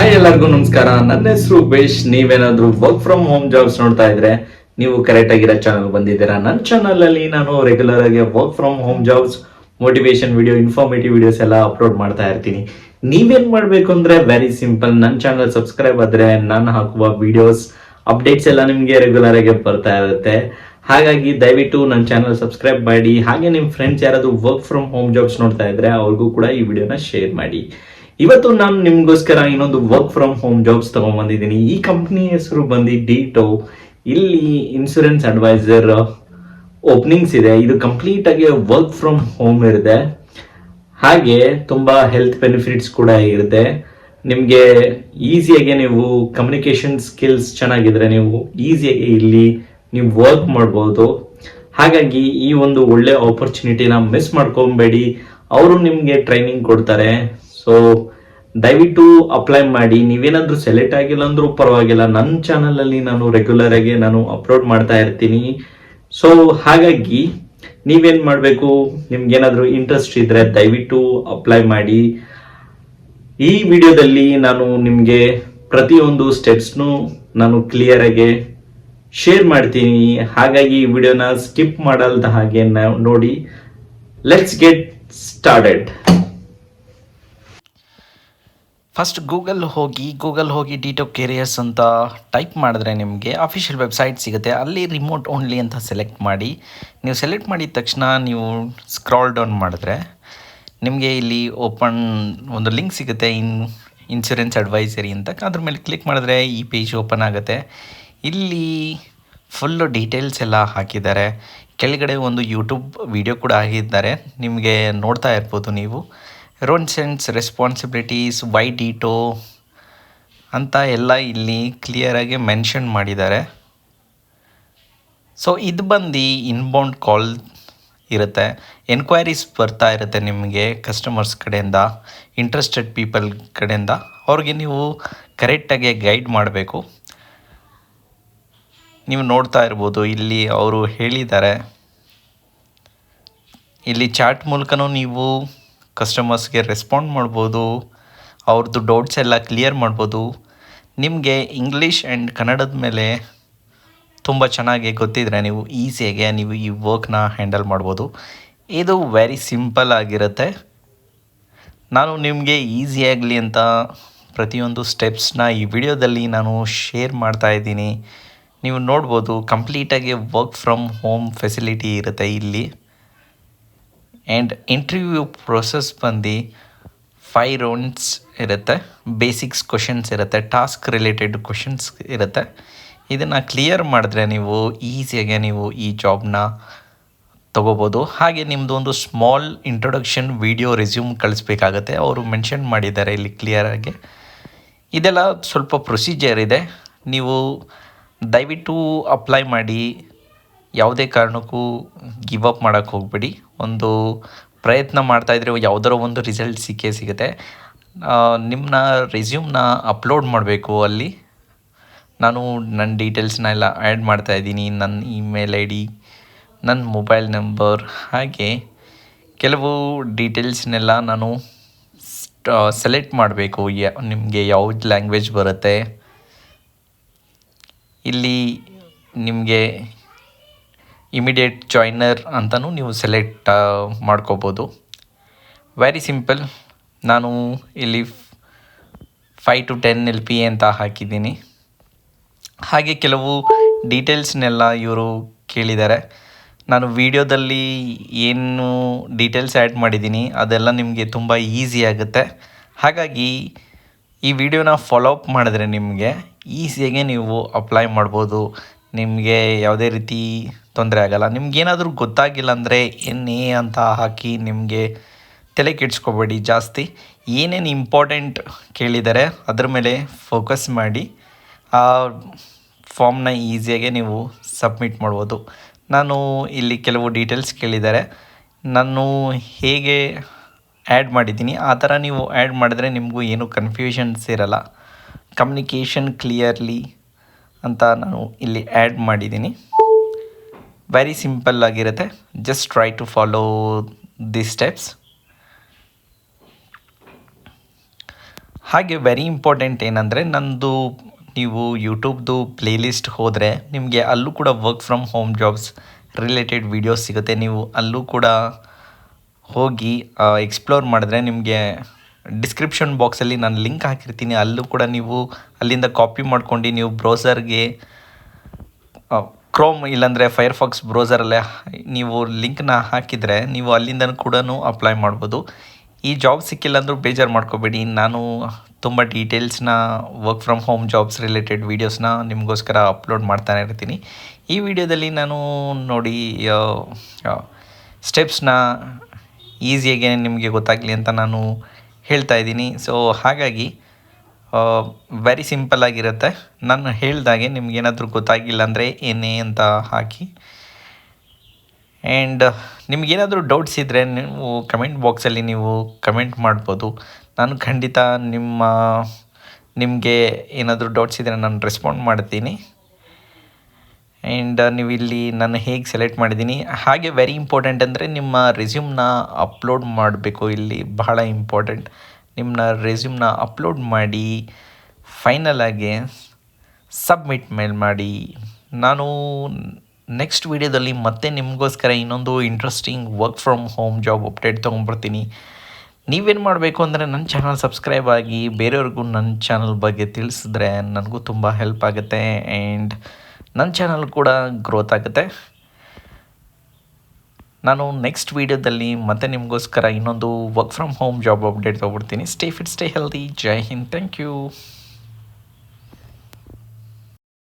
Hi ಎಲ್ಲರಿಗೂ ನಮಸ್ಕಾರ. ನನ್ನ ಹೆಸರು ಉಪೇಶ್. ನೀವೇನಾದ್ರೂ ವರ್ಕ್ ಫ್ರಮ್ ಹೋಮ್ ಜಾಬ್ಸ್ ನೋಡ್ತಾ ಇದ್ರೆ ನೀವು ಕರೆಕ್ಟ್ ಆಗಿರೋ ಚಾನಲ್ ಬಂದಿದ್ದೀರಾ. ನನ್ನ ಚಾನಲ್ ಅಲ್ಲಿ ನಾನು ರೆಗ್ಯುಲರ್ ಆಗಿ work from home jobs, motivation video, informative videos ಎಲ್ಲ ಅಪ್ಲೋಡ್ ಮಾಡ್ತಾ ಇರ್ತೀನಿ. ನೀವೇನ್ ಮಾಡ್ಬೇಕು ಅಂದ್ರೆ ವೆರಿ ಸಿಂಪಲ್, ನನ್ನ ಚಾನಲ್ ಸಬ್ಸ್ಕ್ರೈಬ್ ಆದ್ರೆ ನಾನು ಹಾಕುವ ವಿಡಿಯೋಸ್ ಅಪ್ಡೇಟ್ಸ್ ಎಲ್ಲ ನಿಮಗೆ ರೆಗ್ಯುಲರ್ ಆಗಿ ಬರ್ತಾ ಇರುತ್ತೆ. ಹಾಗಾಗಿ ದಯವಿಟ್ಟು ನನ್ನ ಚಾನಲ್ ಸಬ್ಸ್ಕ್ರೈಬ್ ಮಾಡಿ. ಹಾಗೆ ನಿಮ್ಮ ಫ್ರೆಂಡ್ಸ್ ಯಾರಾದ್ರೂ ವರ್ಕ್ ಫ್ರಮ್ ಹೋಮ್ ಜಾಬ್ಸ್ ನೋಡ್ತಾ ಇದ್ರೆ ಅವ್ರಿಗೂ ಕೂಡ ಈ ವಿಡಿಯೋನ ಶೇರ್ ಮಾಡಿ. ಇವತ್ತು ನಾನು ನಿಮ್ಗೋಸ್ಕರ ಇನ್ನೊಂದು ವರ್ಕ್ ಫ್ರಮ್ ಹೋಮ್ ಜಾಬ್ಸ್ ತಗೊಂಡ್ ಬಂದಿದ್ದೀನಿ. ಈ ಕಂಪ್ನಿ ಹೆಸರು ಬಂದು ಡೀಟೋ. ಇಲ್ಲಿ ಇನ್ಶೂರೆನ್ಸ್ ಅಡ್ವೈಸರ್ ಓಪನಿಂಗ್ಸ್ ಇದೆ. ಇದು ಕಂಪ್ಲೀಟ್ ಆಗಿ ವರ್ಕ್ ಫ್ರಮ್ ಹೋಮ್ ಇರುತ್ತೆ. ಹಾಗೆ ತುಂಬಾ ಹೆಲ್ತ್ ಬೆನಿಫಿಟ್ಸ್ ಕೂಡ ಇರುತ್ತೆ. ನಿಮಗೆ ಈಸಿಯಾಗಿ ನೀವು ಕಮ್ಯುನಿಕೇಶನ್ ಸ್ಕಿಲ್ಸ್ ಚೆನ್ನಾಗಿದ್ರೆ ನೀವು ಈಸಿಯಾಗಿ ಇಲ್ಲಿ ನೀವು ವರ್ಕ್ ಮಾಡ್ಬೋದು. ಹಾಗಾಗಿ ಈ ಒಂದು ಒಳ್ಳೆ ಆಪರ್ಚುನಿಟಿನ ಮಿಸ್ ಮಾಡ್ಕೊಬೇಡಿ. ಅವರು ನಿಮಗೆ ಟ್ರೈನಿಂಗ್ ಕೊಡ್ತಾರೆ. ಸೊ ದಯವಿಟ್ಟು ಅಪ್ಲೈ ಮಾಡಿ. ನೀವೇನಾದ್ರೂ ಸೆಲೆಕ್ಟ್ ಆಗಿಲ್ಲ ಅಂದ್ರೂ ಪರವಾಗಿಲ್ಲ, ನನ್ನ ಚಾನಲ್ ಅಲ್ಲಿ ನಾನು ರೆಗ್ಯುಲರ್ ಆಗಿ ನಾನು ಅಪ್ಲೋಡ್ ಮಾಡ್ತಾ ಇರ್ತೀನಿ. ಸೊ ಹಾಗಾಗಿ ನೀವೇನ್ ಮಾಡಬೇಕು, ನಿಮ್ಗೇನಾದ್ರೂ ಇಂಟ್ರೆಸ್ಟ್ ಇದ್ರೆ ದಯವಿಟ್ಟು ಅಪ್ಲೈ ಮಾಡಿ. ಈ ವಿಡಿಯೋದಲ್ಲಿ ನಾನು ನಿಮಗೆ ಪ್ರತಿಯೊಂದು ಸ್ಟೆಪ್ಸ್ನು ನಾನು ಕ್ಲಿಯರ್ ಆಗಿ ಶೇರ್ ಮಾಡ್ತೀನಿ. ಹಾಗಾಗಿ ಈ ವಿಡಿಯೋನ ಸ್ಕಿಪ್ ಮಾಡಲ್ದ ಹಾಗೆ ನೋಡಿ. Let's get started. First Google ಹೋಗಿ ಡೀಟೋ ಕೆರಿಯರ್ಸ್ ಅಂತ ಟೈಪ್ ಮಾಡಿದ್ರೆ ನಿಮಗೆ ಅಫಿಷಿಯಲ್ ವೆಬ್ಸೈಟ್ ಸಿಗುತ್ತೆ. ಅಲ್ಲಿ ರಿಮೋಟ್ ಓನ್ಲಿ ಅಂತ ಸೆಲೆಕ್ಟ್ ಮಾಡಿ. ನೀವು ಸೆಲೆಕ್ಟ್ ಮಾಡಿದ ತಕ್ಷಣ ನೀವು ಸ್ಕ್ರಾಲ್ ಡೌನ್ ಮಾಡಿದ್ರೆ ನಿಮಗೆ ಇಲ್ಲಿ ಓಪನ್ ಒಂದು ಲಿಂಕ್ ಸಿಗುತ್ತೆ, ಇನ್ಶೂರೆನ್ಸ್ ಅಡ್ವೈಸರಿ ಅಂತ. ಅದ್ರ ಮೇಲೆ ಕ್ಲಿಕ್ ಮಾಡಿದ್ರೆ ಈ ಪೇಜ್ ಓಪನ್ ಆಗುತ್ತೆ. ಇಲ್ಲಿ ಫುಲ್ಲು ಡೀಟೇಲ್ಸ್ ಎಲ್ಲ ಹಾಕಿದ್ದಾರೆ. ಕೆಳಗಡೆ ಒಂದು ಯೂಟ್ಯೂಬ್ ವಿಡಿಯೋ ಕೂಡ ಹಾಕಿದ್ದಾರೆ, ನಿಮಗೆ ನೋಡ್ತಾ ಇರ್ಬೋದು ನೀವು. ರೋಲ್ಸ್ ಆ್ಯಂಡ್ ರೆಸ್ಪಾನ್ಸಿಬಿಲಿಟೀಸ್, ವೈ ಡೀಟೋ ಅಂತ ಎಲ್ಲ ಇಲ್ಲಿ ಕ್ಲಿಯರಾಗಿ ಮೆನ್ಷನ್ ಮಾಡಿದ್ದಾರೆ. ಸೊ ಇದು ಬಂದು ಇನ್ಬೌಂಡ್ ಕಾಲ್ ಇರುತ್ತೆ, ಎನ್ಕ್ವೈರೀಸ್ ಬರ್ತಾ ಇರುತ್ತೆ ನಿಮಗೆ ಕಸ್ಟಮರ್ಸ್ ಕಡೆಯಿಂದ, ಇಂಟ್ರೆಸ್ಟೆಡ್ ಪೀಪಲ್ ಕಡೆಯಿಂದ. ಅವ್ರಿಗೆ ನೀವು ಕರೆಕ್ಟಾಗಿ ಗೈಡ್ ಮಾಡಬೇಕು. ನೀವು ನೋಡ್ತಾ ಇರ್ಬೋದು ಇಲ್ಲಿ ಅವರು ಹೇಳಿದ್ದಾರೆ. ಇಲ್ಲಿ ಚಾಟ್ ಮೂಲಕನೂ ನೀವು ಕಸ್ಟಮರ್ಸ್ಗೆ ರೆಸ್ಪಾಂಡ್ ಮಾಡ್ಬೋದು, ಅವ್ರದ್ದು ಡೌಟ್ಸ್ ಎಲ್ಲ ಕ್ಲಿಯರ್ ಮಾಡ್ಬೋದು. ನಿಮಗೆ ಇಂಗ್ಲೀಷ್ ಆ್ಯಂಡ್ ಕನ್ನಡದ ಮೇಲೆ ತುಂಬ ಚೆನ್ನಾಗಿ ಗೊತ್ತಿದ್ರೆ ನೀವು ಈಸಿಯಾಗಿ ನೀವು ಈ ವರ್ಕ್ನ ಹ್ಯಾಂಡಲ್ ಮಾಡ್ಬೋದು. ಇದು ವೆರಿ ಸಿಂಪಲ್ ಆಗಿರುತ್ತೆ. ನಾನು ನಿಮಗೆ ಈಸಿಯಾಗಲಿ ಅಂತ ಪ್ರತಿಯೊಂದು ಸ್ಟೆಪ್ಸ್ನ ಈ ವಿಡಿಯೋದಲ್ಲಿ ನಾನು ಶೇರ್ ಮಾಡ್ತಾ ಇದ್ದೀನಿ. ನೀವು ನೋಡ್ಬೋದು ಕಂಪ್ಲೀಟಾಗಿ ವರ್ಕ್ ಫ್ರಮ್ ಹೋಮ್ ಫೆಸಿಲಿಟಿ ಇರುತ್ತೆ ಇಲ್ಲಿ. ಆ್ಯಂಡ್ ಇಂಟರ್ವ್ಯೂ ಪ್ರೊಸೆಸ್ ಬಂದು 5 ರೌಂಡ್ಸ್ ಇರುತ್ತೆ. ಬೇಸಿಕ್ಸ್ ಕ್ವಶನ್ಸ್ ಇರುತ್ತೆ, ಟಾಸ್ಕ್ ರಿಲೇಟೆಡ್ ಕ್ವಶನ್ಸ್ ಇರುತ್ತೆ. ಇದನ್ನು ಕ್ಲಿಯರ್ ಮಾಡಿದ್ರೆ ನೀವು ಈಸಿಯಾಗಿ ನೀವು ಈ ಜಾಬ್ನ ತೊಗೋಬೋದು. ಹಾಗೆ ನಿಮ್ಮದು ಒಂದು ಸ್ಮಾಲ್ ಇಂಟ್ರೊಡಕ್ಷನ್ ವಿಡಿಯೋ ರೆಸ್ಯೂಮ್ ಕಳಿಸ್ಬೇಕಾಗತ್ತೆ. ಅವರು ಮೆನ್ಷನ್ ಮಾಡಿದ್ದಾರೆ ಇಲ್ಲಿ ಕ್ಲಿಯರಾಗಿ. ಇದೆಲ್ಲ ಸ್ವಲ್ಪ ಪ್ರೊಸೀಜರ್ ಇದೆ. ನೀವು ದಯವಿಟ್ಟು ಅಪ್ಲೈ ಮಾಡಿ. ಯಾವುದೇ ಕಾರಣಕ್ಕೂ ಗಿವ್ ಅಪ್ ಮಾಡೋಕ್ಕೆ ಹೋಗಬೇಡಿ. ಒಂದು ಪ್ರಯತ್ನ ಮಾಡ್ತಾಯಿದ್ರೆ ಯಾವುದರ ಒಂದು ರಿಸಲ್ಟ್ ಸಿಕ್ಕೇ ಸಿಗುತ್ತೆ. ನಿಮ್ಮನ್ನ ರೆಸ್ಯೂಮ್ನ ಅಪ್ಲೋಡ್ ಮಾಡಬೇಕು. ಅಲ್ಲಿ ನಾನು ನನ್ನ ಡೀಟೇಲ್ಸ್ನ ಎಲ್ಲ ಆ್ಯಡ್ ಮಾಡ್ತಾಯಿದ್ದೀನಿ. ನನ್ನ ಇಮೇಲ್ ಐ ಡಿ, ನನ್ನ ಮೊಬೈಲ್ ನಂಬರ್, ಹಾಗೆ ಕೆಲವು ಡೀಟೇಲ್ಸ್ನೆಲ್ಲ ನಾನು ಸೆಲೆಕ್ಟ್ ಮಾಡಬೇಕು. ನಿಮಗೆ ಯಾವ್ದು ಲ್ಯಾಂಗ್ವೇಜ್ ಬರುತ್ತೆ. ಇಲ್ಲಿ ನಿಮಗೆ ಇಮಿಡಿಯೇಟ್ ಜಾಯ್ನರ್ ಅಂತಲೂ ನೀವು ಸೆಲೆಕ್ಟ್ ಮಾಡ್ಕೋಬೋದು. Very simple. ನಾನು ಇಲ್ಲಿ 5 to 10 LPA ಅಂತ ಹಾಕಿದ್ದೀನಿ. ಹಾಗೆ ಕೆಲವು ಡೀಟೇಲ್ಸ್ನೆಲ್ಲ ಇವರು ಕೇಳಿದ್ದಾರೆ. ನಾನು ವಿಡಿಯೋದಲ್ಲಿ ಏನು ಡೀಟೇಲ್ಸ್ ಆ್ಯಡ್ ಮಾಡಿದ್ದೀನಿ ಅದೆಲ್ಲ ನಿಮಗೆ ತುಂಬ ಈಸಿ ಆಗುತ್ತೆ. ಹಾಗಾಗಿ ಈ ವಿಡಿಯೋನ ಫಾಲೋ ಅಪ್ ಮಾಡಿದ್ರೆ ನಿಮಗೆ ಈಸಿಯಾಗಿ ನೀವು ಅಪ್ಲೈ ಮಾಡ್ಬೋದು. ನಿಮಗೆ ಯಾವುದೇ ರೀತಿ ತೊಂದರೆ ಆಗೋಲ್ಲ. ನಿಮ್ಗೇನಾದರೂ ಗೊತ್ತಾಗಿಲ್ಲ ಅಂದರೆ NA ಅಂತ ಹಾಕಿ ನಿಮಗೆ ತಲೆ ಕೆಡಿಸ್ಕೋಬೇಡಿ ಜಾಸ್ತಿ. ಏನೇನು ಇಂಪಾರ್ಟೆಂಟ್ ಕೇಳಿದ್ದಾರೆ ಅದ್ರ ಮೇಲೆ ಫೋಕಸ್ ಮಾಡಿ ಆ ಫಾರ್ಮ್ನ ಈಸಿಯಾಗಿ ನೀವು ಸಬ್ಮಿಟ್ ಮಾಡ್ಬೋದು. ನಾನು ಇಲ್ಲಿ ಕೆಲವು ಡೀಟೇಲ್ಸ್ ಕೇಳಿದ್ದಾರೆ, ನಾನು ಹೇಗೆ ಆ್ಯಡ್ ಮಾಡಿದ್ದೀನಿ ಆ ಥರ ನೀವು ಆ್ಯಡ್ ಮಾಡಿದ್ರೆ ನಿಮಗೂ ಏನೂ ಕನ್ಫ್ಯೂಷನ್ಸ್ ಇರಲ್ಲ. ಕಮ್ಯುನಿಕೇಷನ್ ಕ್ಲಿಯರ್ಲಿ ಅಂತ ನಾನು ಇಲ್ಲಿ ಆ್ಯಡ್ ಮಾಡಿದ್ದೀನಿ. ವೆರಿ ಸಿಂಪಲ್ ಆಗಿರುತ್ತೆ. Just try to follow the steps. ಹಾಗೆ ವೆರಿ ಇಂಪಾರ್ಟೆಂಟ್ ಏನಂದರೆ ನಂದು ನೀವು ಯೂಟ್ಯೂಬ್ದು ಪ್ಲೇಲಿಸ್ಟ್ ಹೋದರೆ ನಿಮಗೆ ಅಲ್ಲೂ ಕೂಡ work from home jobs related videos ಸಿಗುತ್ತೆ. ನೀವು ಅಲ್ಲೂ ಕೂಡ ಹೋಗಿ ಎಕ್ಸ್ಪ್ಲೋರ್ ಮಾಡಿದ್ರೆ ನಿಮಗೆ ಡಿಸ್ಕ್ರಿಪ್ಷನ್ ಬಾಕ್ಸಲ್ಲಿ ನಾನು ಲಿಂಕ್ ಹಾಕಿರ್ತೀನಿ. ಅಲ್ಲೂ ಕೂಡ ನೀವು ಅಲ್ಲಿಂದ ಕಾಪಿ ಮಾಡ್ಕೊಂಡು ನೀವು ಬ್ರೌಸರ್ಗೆ ಕ್ರೋಮ್ ಇಲ್ಲಾಂದರೆ ಫೈರ್ಫಾಕ್ಸ್ ಬ್ರೌಸರಲ್ಲೇ ನೀವು ಲಿಂಕ್ನ ಹಾಕಿದರೆ ನೀವು ಅಲ್ಲಿಂದ ಕೂಡ ಅಪ್ಲೈ ಮಾಡ್ಬೋದು. ಈ ಜಾಬ್ ಸಿಕ್ಕಿಲ್ಲ ಅಂದರೂ ಬೇಜಾರು ಮಾಡ್ಕೋಬೇಡಿ, ನಾನು ತುಂಬ ಡೀಟೇಲ್ಸ್ನ work from home jobs related ವೀಡಿಯೋಸ್ನ ನಿಮಗೋಸ್ಕರ ಅಪ್ಲೋಡ್ ಮಾಡ್ತಾನೆ ಇರ್ತೀನಿ. ಈ ವಿಡಿಯೋದಲ್ಲಿ ನಾನು ನೋಡಿ ಸ್ಟೆಪ್ಸ್ನ ಈಸಿಯಾಗಿ ನಿಮಗೆ ಗೊತ್ತಾಗಲಿ ಅಂತ ನಾನು ಹೇಳ್ತಾ ಇದ್ದೀನಿ. ಸೊ ಹಾಗಾಗಿ ವೆರಿ ಸಿಂಪಲ್ ಆಗಿರುತ್ತೆ. ನಾನು ಹೇಳ್ದಾಗೆ ನಿಮಗೇನಾದರೂ ಗೊತ್ತಾಗಿಲ್ಲ ಅಂದರೆ ಏನೇ ಅಂತ ಹಾಕಿ. ಆ್ಯಂಡ್ ನಿಮಗೇನಾದರೂ ಡೌಟ್ಸ್ ಇದ್ದರೆ ನೀವು ಕಮೆಂಟ್ ಬಾಕ್ಸಲ್ಲಿ ನೀವು ಕಮೆಂಟ್ ಮಾಡ್ಬೋದು. ನಾನು ಖಂಡಿತ ನಿಮಗೆ ಏನಾದರೂ ಡೌಟ್ಸ್ ಇದ್ದರೆ ನಾನು ರೆಸ್ಪಾಂಡ್ ಮಾಡ್ತೀನಿ. ಆ್ಯಂಡ್ ನೀವು ಇಲ್ಲಿ ನಾನು ಹೇಗೆ ಸೆಲೆಕ್ಟ್ ಮಾಡಿದ್ದೀನಿ. ಹಾಗೆ ವೆರಿ ಇಂಪಾರ್ಟೆಂಟ್ ಅಂದರೆ ನಿಮ್ಮ ರೆಸ್ಯೂಮ್ನ ಅಪ್ಲೋಡ್ ಮಾಡಬೇಕು. ಇಲ್ಲಿ ಬಹಳ ಇಂಪಾರ್ಟೆಂಟ್. ನಿಮ್ಮ ರೆಸ್ಯೂಮ್ನ ಅಪ್ಲೋಡ್ ಮಾಡಿ ಫೈನಲ್ ಆಗಿ ಸಬ್ಮಿಟ್ ಮೇಲ್ ಮಾಡಿ. ನಾನು ನೆಕ್ಸ್ಟ್ ವೀಡಿಯೋದಲ್ಲಿ ಮತ್ತೆ ನಿಮಗೋಸ್ಕರ ಇನ್ನೊಂದು interesting work from home job update ತೊಗೊಂಡ್ಬರ್ತೀನಿ. ನೀವೇನು ಮಾಡಬೇಕು ಅಂದರೆ ನನ್ನ ಚಾನಲ್ ಸಬ್ಸ್ಕ್ರೈಬ್ ಆಗಿ ಬೇರೆಯವ್ರಿಗೂ ನನ್ನ ಚಾನಲ್ ಬಗ್ಗೆ ತಿಳಿಸಿದ್ರೆ ನನಗೂ ತುಂಬ ಹೆಲ್ಪ್ ಆಗುತ್ತೆ ಆ್ಯಂಡ್ ನನ್ನ ಚಾನಲ್ ಕೂಡ ಗ್ರೋತ್ ಆಗುತ್ತೆ. ನಾನು ನೆಕ್ಸ್ಟ್ ವೀಡಿಯೋದಲ್ಲಿ ಮತ್ತೆ ನಿಮಗೋಸ್ಕರ ಇನ್ನೊಂದು work from home job update ತೊಗೊಡ್ತೀನಿ. Stay fit, stay healthy. ಜೈ ಹಿಂದ್. Thank you.